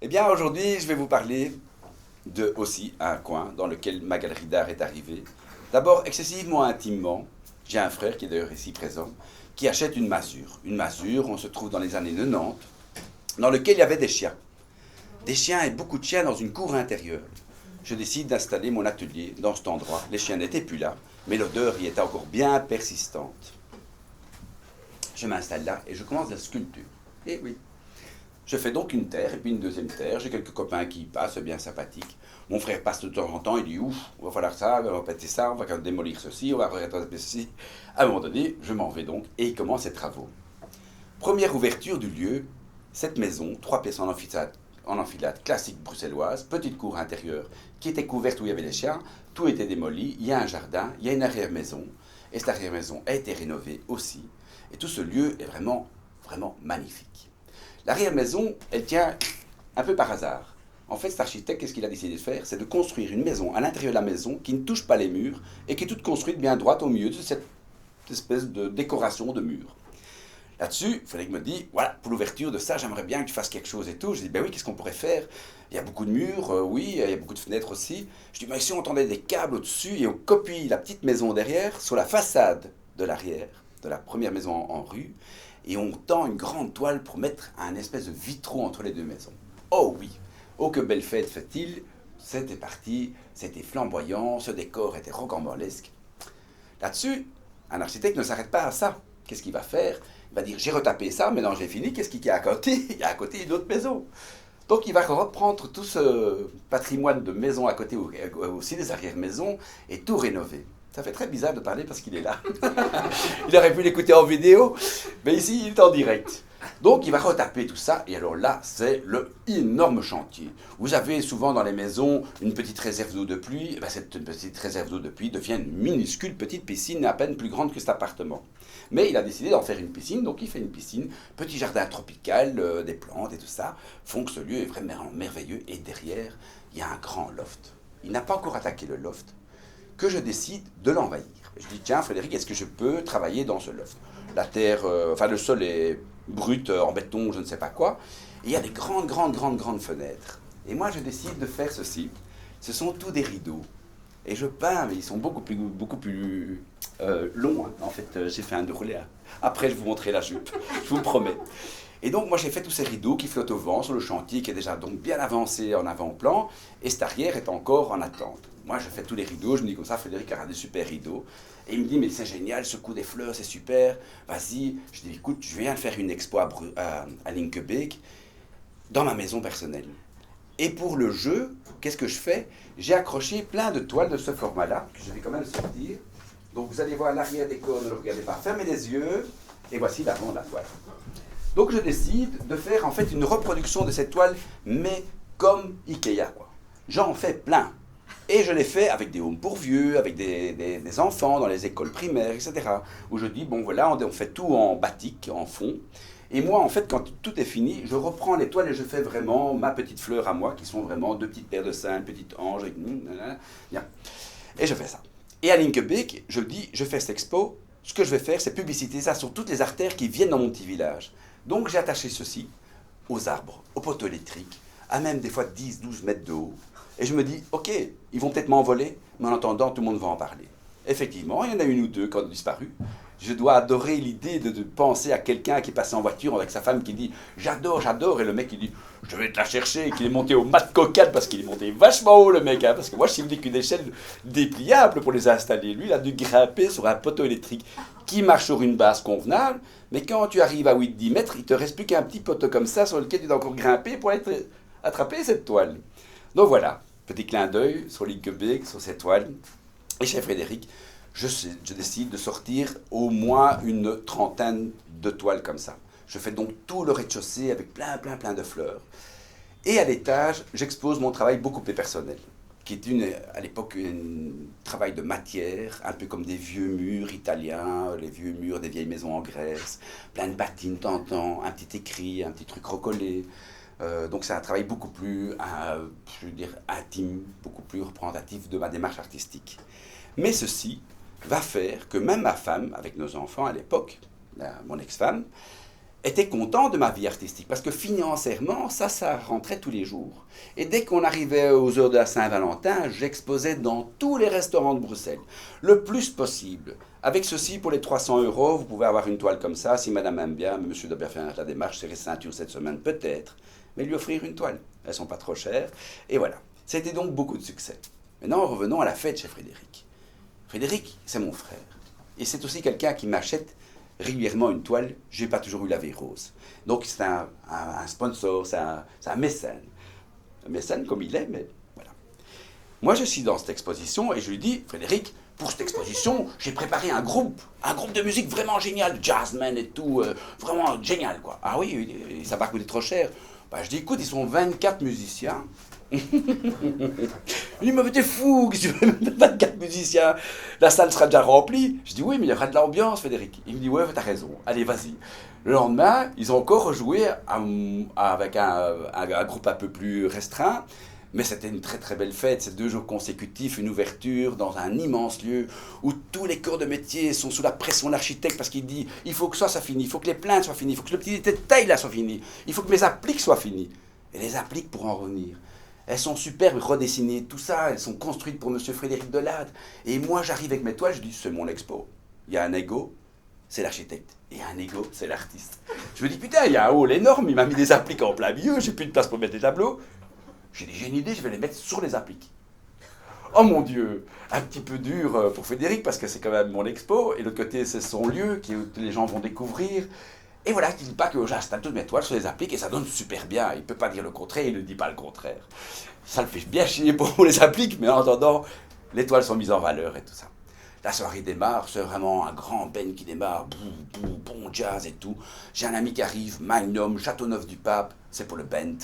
Eh bien, aujourd'hui, je vais vous parler de aussi un coin dans lequel ma galerie d'art est arrivée. D'abord, excessivement intimement, j'ai un frère qui est d'ailleurs ici présent, qui achète une masure. Une masure, on se trouve dans les années 90, dans lequel il y avait des chiens. Des chiens et beaucoup de chiens dans une cour intérieure. Je décide d'installer mon atelier dans cet endroit. Les chiens n'étaient plus là, mais l'odeur y était encore bien persistante. Je m'installe là et je commence la sculpture. Et oui, je fais donc une terre et puis une deuxième terre. J'ai quelques copains qui y passent, bien sympathiques. Mon frère passe de temps en temps, il dit ouf, on va falloir ça, on va péter ça, on va démolir ceci, on va rétablir ceci. À un moment donné, je m'en vais donc et il commence ses travaux. Première ouverture du lieu, cette maison, 3 pièces en enfilade classique bruxelloise, petite cour intérieure qui était couverte où il y avait les chiens, tout était démoli, il y a un jardin, il y a une arrière-maison, et cette arrière-maison a été rénovée aussi. Et tout ce lieu est vraiment, vraiment magnifique. L'arrière-maison, elle tient un peu par hasard. En fait, cet architecte, qu'est-ce qu'il a décidé de faire? C'est de construire une maison à l'intérieur de la maison qui ne touche pas les murs et qui est toute construite bien droite au milieu de cette espèce de décoration de murs. Là-dessus, Frédéric me dit, voilà, pour l'ouverture de ça, j'aimerais bien que tu fasses quelque chose et tout. Je dis, ben oui, qu'est-ce qu'on pourrait faire? Il y a beaucoup de murs, oui, il y a beaucoup de fenêtres aussi. Je dis, ben si on tendait des câbles au-dessus et on copie la petite maison derrière sur la façade de l'arrière, de la première maison en rue, et on tend une grande toile pour mettre un espèce de vitraux entre les deux maisons. Oh oui, oh que belle fête fait-il, c'était parti, c'était flamboyant, ce décor était rocambolesque. Là-dessus, un architecte ne s'arrête pas à ça. Qu'est-ce qu'il va faire? Il va dire, j'ai retapé ça, maintenant j'ai fini, qu'est-ce qu'il y a à côté? Il y a à côté une autre maison. Donc il va reprendre tout ce patrimoine de maisons à côté, aussi des arrière-maisons, et tout rénover. Ça fait très bizarre de parler parce qu'il est là. Il aurait pu l'écouter en vidéo, mais ici il est en direct. Donc il va retaper tout ça, et alors là, c'est le énorme chantier. Vous avez souvent dans les maisons une petite réserve d'eau de pluie, et bien cette petite réserve d'eau de pluie devient une minuscule petite piscine à peine plus grande que cet appartement. Mais il a décidé d'en faire une piscine, donc il fait une piscine, petit jardin tropical, des plantes et tout ça, font que ce lieu est vraiment merveilleux, et derrière, il y a un grand loft. Il n'a pas encore attaqué le loft, que je décide de l'envahir. Je dis, tiens Frédéric, est-ce que je peux travailler dans ce loft? La terre, le sol est brut, en béton, je ne sais pas quoi, et il y a des grandes fenêtres. Et moi, je décide de faire ceci. Ce sont tous des rideaux. Et je peins, mais ils sont beaucoup plus longs. Hein. En fait, j'ai fait un déroulé. Après, je vous montrerai la jupe, je vous promets. Et donc, moi, j'ai fait tous ces rideaux qui flottent au vent sur le chantier, qui est déjà donc bien avancé en avant-plan, et cet arrière est encore en attente. Moi, je fais tous les rideaux, je me dis comme ça, Frédéric a des super rideaux. Et il me dit, mais c'est génial, ce coup des fleurs, c'est super, vas-y. Je dis, écoute, je viens de faire une expo à Linkebeek, dans ma maison personnelle. Et pour le jeu, qu'est-ce que je fais? J'ai accroché plein de toiles de ce format-là, que je vais quand même sortir. Donc vous allez voir l'arrière décor, ne le regardez pas, fermez les yeux, et voici l'avant de la toile. Donc je décide de faire en fait une reproduction de cette toile, mais comme Ikea, quoi. J'en fais plein. Et je l'ai fait avec des homes pour vieux, avec des enfants dans les écoles primaires, etc. Où je dis, bon voilà, on fait tout en batik, en fond. Et moi, en fait, quand tout est fini, je reprends les toiles et je fais vraiment ma petite fleur à moi, qui sont vraiment deux petites paires de seins, une petite ange, et je fais ça. Et à Linkebeek, je dis, je fais cette expo, ce que je vais faire, c'est publiciter ça sur toutes les artères qui viennent dans mon petit village. Donc j'ai attaché ceci aux arbres, aux poteaux électriques, à même des fois 10-12 mètres de haut. Et je me dis, ok, ils vont peut-être m'envoler, mais en attendant, tout le monde va en parler. Effectivement, il y en a une ou deux qui ont disparu. Je dois adorer l'idée de penser à quelqu'un qui est passé en voiture avec sa femme qui dit j'adore, j'adore, et le mec qui dit je vais te la chercher, et qu'il est monté au mat de coquette parce qu'il est monté vachement haut le mec, hein, parce que moi je suis venu qu'une échelle dépliable pour les installer. Lui il a dû grimper sur un poteau électrique qui marche sur une base convenable, mais quand tu arrives à 8-10 mètres, il te reste plus qu'un petit poteau comme ça sur lequel tu dois encore grimper pour attraper cette toile. Donc voilà, petit clin d'œil sur Linkebeek, sur cette toile, et chez Frédéric. Je décide de sortir au moins une trentaine de toiles comme ça. Je fais donc tout le rez-de-chaussée avec plein de fleurs. Et à l'étage, j'expose mon travail beaucoup plus personnel, qui est à l'époque un travail de matière, un peu comme des vieux murs italiens, les vieux murs des vieilles maisons en Grèce, plein de bâtines tentant, un petit écrit, un petit truc recollé. Donc c'est un travail beaucoup plus, je veux dire, intime, beaucoup plus représentatif de ma démarche artistique. Mais ceci va faire que même ma femme, avec nos enfants à l'époque, mon ex-femme, était content de ma vie artistique, parce que financièrement, ça rentrait tous les jours. Et dès qu'on arrivait aux heures de la Saint-Valentin, j'exposais dans tous les restaurants de Bruxelles, le plus possible. Avec ceci, pour les 300 €, vous pouvez avoir une toile comme ça, si madame aime bien, mais monsieur doit bien faire la démarche, serrer ceinture cette semaine peut-être, mais lui offrir une toile. Elles sont pas trop chères, et voilà. C'était donc beaucoup de succès. Maintenant, revenons à la fête chez Frédéric. Frédéric, c'est mon frère. Et c'est aussi quelqu'un qui m'achète régulièrement une toile. Je n'ai pas toujours eu la vie rose. Donc c'est un sponsor, c'est un mécène. Un mécène comme il est, mais voilà. Moi, je suis dans cette exposition et je lui dis, Frédéric, pour cette exposition, j'ai préparé un groupe de musique vraiment génial, jazzman et tout, vraiment génial, quoi. Ah oui, ça va coûter trop cher. Bah, je dis, écoute, ils sont 24 musiciens. Il m'a dit, t'es fou, que tu veux 24 musiciens, la salle sera déjà remplie. Je dis, oui, mais il y aura de l'ambiance, Frédéric. Il me dit, ouais, t'as raison, allez, vas-y. Le lendemain, ils ont encore rejoué avec un groupe un peu plus restreint, mais c'était une très très belle fête, c'est 2 jours consécutifs, une ouverture dans un immense lieu où tous les corps de métier sont sous la pression de l'architecte parce qu'il dit, il faut que ça finisse, il faut que les plaintes soient finies, il faut que le petit détail là soit fini, il faut que mes appliques soient finies. Et les appliques, pour en revenir, elles sont superbes, redessinées, tout ça, elles sont construites pour monsieur Frédéric Delade. Et moi, j'arrive avec mes toiles, je dis, c'est mon expo. Il y a un ego, c'est l'architecte. Et un ego, c'est l'artiste. Je me dis, putain, il y a un hall énorme, il m'a mis des appliques en plein milieu, j'ai plus de place pour mettre des tableaux. J'ai dit, j'ai une idée, je vais les mettre sur les appliques. Oh mon Dieu, un petit peu dur pour Frédéric, parce que c'est quand même mon expo, et de l'autre côté, c'est son lieu que les gens vont découvrir. Et voilà, il ne dit pas que j'installe toutes mes toiles sur les appliques et ça donne super bien. Il ne peut pas dire le contraire, il ne dit pas le contraire. Ça le fait bien chier pour les appliques, mais en attendant, les toiles sont mises en valeur et tout ça. La soirée démarre, c'est vraiment un grand band qui démarre, bon jazz et tout. J'ai un ami qui arrive, Magnum, Châteauneuf-du-Pape, c'est pour le band.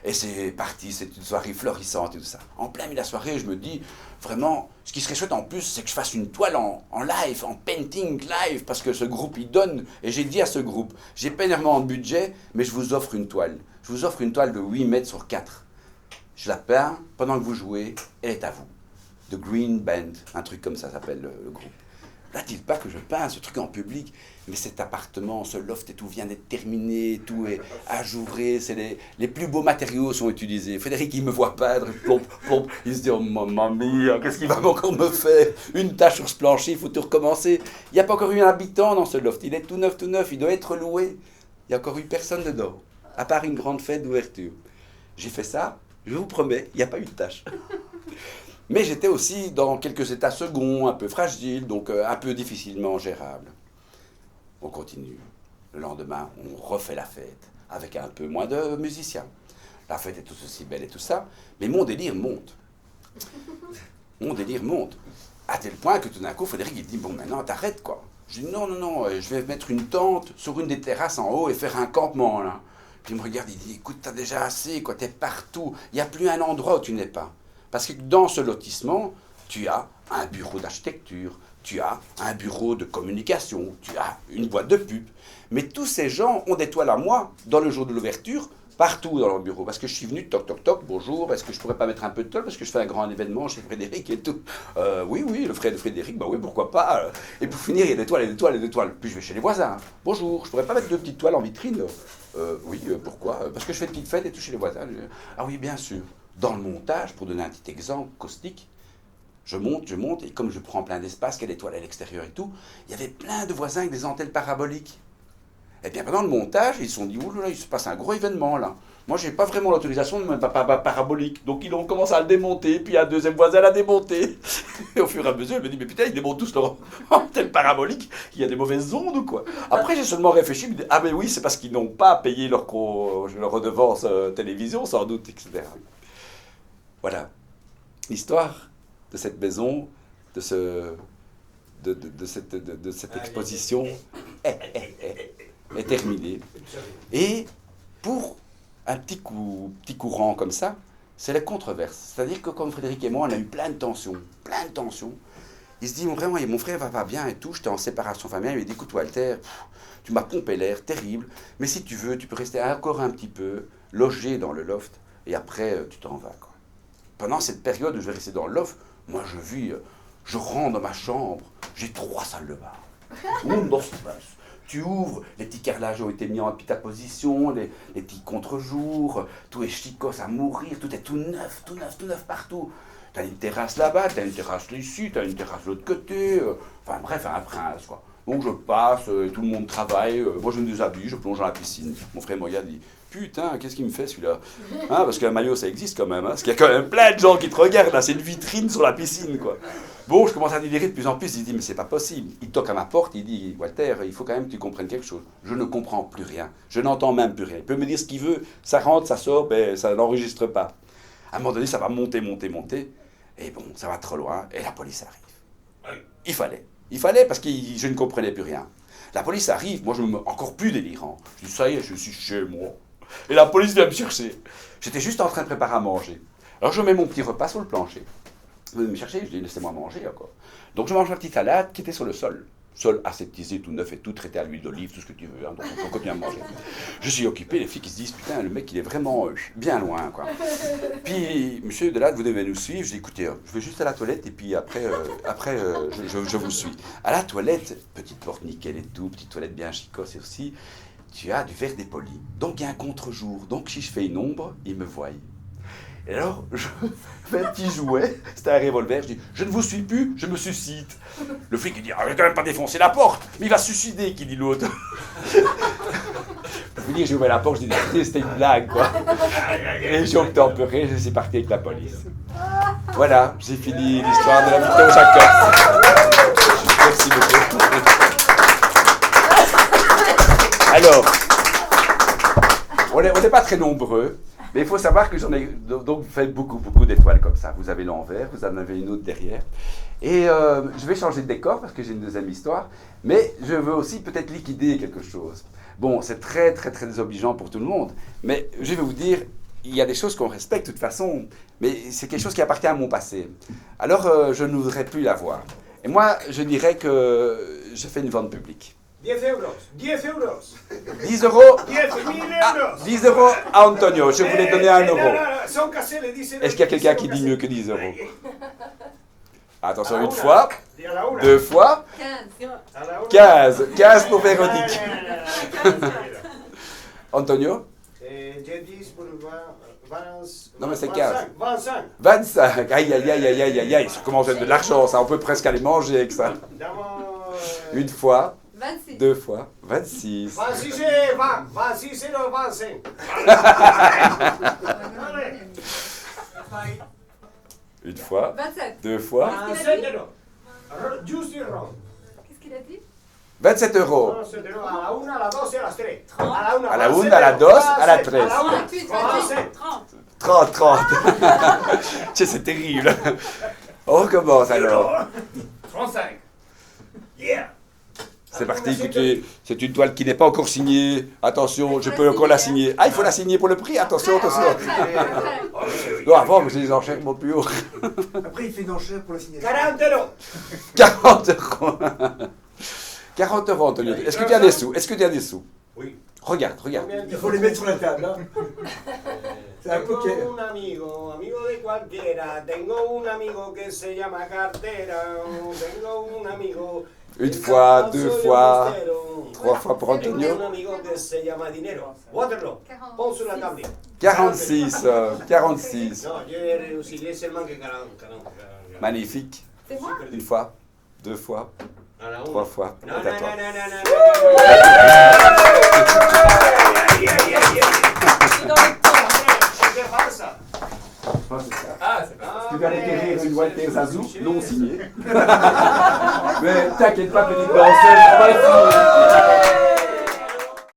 Et c'est parti, c'est une soirée florissante et tout ça. En plein milieu de la soirée, je me dis, vraiment, ce qui serait chouette en plus, c'est que je fasse une toile en live, en painting live, parce que ce groupe, il donne. Et j'ai dit à ce groupe, j'ai pas énormément de budget, mais je vous offre une toile. Je vous offre une toile de 8 mètres sur 4. Je la peins, pendant que vous jouez, elle est à vous. The Green Band, un truc comme ça s'appelle le groupe. Là, dites pas que je peins ce truc en public, mais cet appartement, ce loft et tout vient d'être terminé, tout est ajouré, les plus beaux matériaux sont utilisés. Frédéric, il me voit peindre, plomp, il se dit, oh maman mia, qu'est-ce qu'il va encore me faire? Une tache sur ce plancher, il faut tout recommencer. Il n'y a pas encore eu un habitant dans ce loft, il est tout neuf, il doit être loué. Il n'y a encore eu personne dedans, à part une grande fête d'ouverture. J'ai fait ça, je vous promets, il n'y a pas eu de tâche. Mais j'étais aussi dans quelques états seconds, un peu fragiles, donc un peu difficilement gérables. On continue. Le lendemain, on refait la fête, avec un peu moins de musiciens. La fête est tout aussi belle et tout ça, mais mon délire monte. Mon délire monte. À tel point que tout d'un coup, Frédéric, il dit, bon, maintenant, t'arrêtes, quoi. Je dis, non, je vais mettre une tente sur une des terrasses en haut et faire un campement, là. Puis il me regarde, il dit, écoute, t'as déjà assez, quoi, t'es partout. Il n'y a plus un endroit où tu n'es pas. Parce que dans ce lotissement, tu as un bureau d'architecture, tu as un bureau de communication, tu as une boîte de pub. Mais tous ces gens ont des toiles à moi, dans le jour de l'ouverture, partout dans leur bureau. Parce que je suis venu, toc, toc, toc, bonjour, est-ce que je pourrais pas mettre un peu de toile parce que je fais un grand événement chez Frédéric et tout. Oui, le frère de Frédéric, bah oui, pourquoi pas. Et pour finir, il y a des toiles. Puis je vais chez les voisins. Bonjour, je pourrais pas mettre 2 petites toiles en vitrine? Oui, pourquoi? Parce que je fais de petites fêtes et tout chez les voisins. Ah oui, bien sûr. Dans le montage, pour donner un petit exemple caustique, je monte, et comme je prends plein d'espace, qu'il y a des toiles à l'extérieur et tout, il y avait plein de voisins avec des antennes paraboliques. Et bien pendant le montage, ils se sont dit, oh là, il se passe un gros événement là. Moi, j'ai pas vraiment l'autorisation de mettre parabolique. Donc ils ont commencé à le démonter, puis un deuxième voisin l'a démonté. Et au fur et à mesure, je me dis, mais putain, ils démontent tous leur antenne parabolique, il y a des mauvaises ondes ou quoi? Après, j'ai seulement réfléchi, me dis, ah mais oui, c'est parce qu'ils n'ont pas payé leur redevance télévision, sans doute, etc. Voilà, l'histoire de cette maison, de cette exposition est terminée. Et pour un petit courant comme ça, c'est la controverse. C'est-à-dire que comme Frédéric et moi, on a eu plein de tensions. Il se dit, vraiment, mon frère va pas bien et tout, j'étais en séparation familiale, il m'a dit, écoute Walter, tu m'as pompé l'air, terrible, mais si tu veux, tu peux rester encore un petit peu, logé dans le loft, et après, tu t'en vas, quoi. Pendant cette période où je vais rester dans le loft, moi je rentre dans ma chambre, j'ai 3 salles de bain. Tu ouvres, les petits carrelages ont été mis en position, les petits contre-jours, tout est chicos à mourir, tout est tout neuf partout. Tu as une terrasse là-bas, tu as une terrasse ici, tu as une terrasse de l'autre côté, enfin bref, un prince quoi. Donc je passe, tout le monde travaille, moi je me déshabille, je plonge dans la piscine. Mon frère Moya dit « Putain, qu'est-ce qu'il me fait celui-là » Parce qu'un maillot ça existe quand même, parce qu'il y a quand même plein de gens qui te regardent, là, c'est une vitrine sur la piscine quoi. Bon, je commence à délirer de plus en plus, il dit « Mais c'est pas possible ». Il toque à ma porte, il dit « Walter, il faut quand même que tu comprennes quelque chose. Je ne comprends plus rien, je n'entends même plus rien. Il peut me dire ce qu'il veut, ça rentre, ça sort, ben ça n'enregistre pas. » À un moment donné, ça va monter, et bon, ça va trop loin, et la police arrive. Il fallait parce que je ne comprenais plus rien. La police arrive, moi je me mets encore plus délirant. Je dis ça y est, je suis chez moi. Et la police vient me chercher. J'étais juste en train de préparer à manger. Alors je mets mon petit repas sur le plancher. Ils venaient me chercher, je dis laissez-moi manger encore. Donc je mange ma petite salade qui était sur le sol. Sol aseptisé, tout neuf et tout, traité à l'huile d'olive, tout ce que tu veux. Hein, donc on continue à manger. Je suis occupé, les filles qui se disent putain, le mec il est vraiment bien loin quoi. Puis monsieur Delade, vous devez nous suivre. Je dis écoutez, je vais juste à la toilette et puis après, je vous suis. À la toilette, petite porte nickel et tout, petite toilette bien chicos et aussi, tu as du verre dépoli. Donc il y a un contre-jour. Donc si je fais une ombre, ils me voient. Et alors, je fais un petit jouet, c'était un revolver, je dis « Je ne vous suis plus, je me suscite ». Le flic, il dit « Ah, je vais quand même pas défoncer la porte, mais il va se suicider », qui dit l'autre. Je vous dis, j'ai ouvert la porte, je dis « C'était une blague, quoi ». Et j'ai obtempéré, je suis parti avec la police. Voilà, j'ai fini l'histoire de la victoire au Jacob. Merci beaucoup. Alors, on n'est pas très nombreux. Mais il faut savoir que j'en ai donc fait beaucoup d'étoiles comme ça. Vous avez l'envers, vous en avez une autre derrière. Et je vais changer de décor parce que j'ai une deuxième histoire. Mais je veux aussi peut-être liquider quelque chose. Bon, c'est très désobligeant pour tout le monde. Mais je vais vous dire, il y a des choses qu'on respecte de toute façon. Mais c'est quelque chose qui appartient à mon passé. Alors, je ne voudrais plus l'avoir. Et moi, je dirais que je fais une vente publique. 10 euros. 10 euros. 10 euros. 10 000 euros. 10 euros à Antonio. Je voulais donner 1 euro. Sont cassés les 10 euros. Est-ce qu'il y a quelqu'un qui dit mieux que 10 euros? Attention, une fois, deux fois, 15. 15 pour Véronique. Antonio? J'ai 10 pour 20. Non, mais c'est 15. 25. 25. Aïe. Ça commence à être de l'argent, ça. On peut presque aller manger avec ça. Une fois. 26. Deux fois. 26. 26 et 20. 26 et 25. Une fois. 27. Deux fois. 27 euros. Juste rond. Qu'est-ce qu'il a dit? 27 euros. 27 euros. À la 1, à la 2 et à la 3. À la 1, à la 2, à la 13. 28, 28, 30, 30. 30. Tiens, c'est terrible. On recommence alors. 35. Yeah. C'est parti, écoutez, c'est une toile qui n'est pas encore signée. Attention, je peux encore la signer. Ah, il faut la signer pour le prix, attention. Non, avant, j'ai les enchères mon plus haut. Après, il fait une enchère pour la signature. 40 euros. 40 euros. 40 euros, Antonio. Est-ce que tu as des sous? Oui. Regarde. Il faut les mettre sur la table. Hein. C'est un poker. Tengo un amigo de cualquiera. Tengo un amigo que se llama cartera. Tengo un amigo. Une fois, deux fois, trois fois pour Tengo Antonio. un amigo que se llama dinero. Waterloo. Pon sur la table. 46. 46. Non, j'ai réussi seulement que 40. Magnifique. C'est moi? Une fois, deux fois, À la 1. trois fois. Non. C'est à toi. C'est dans le temps. C'est pas ça. Tu vas acquérir une Walter Zazou non signée. Mais t'inquiète pas, petite danseuse, on va le signer.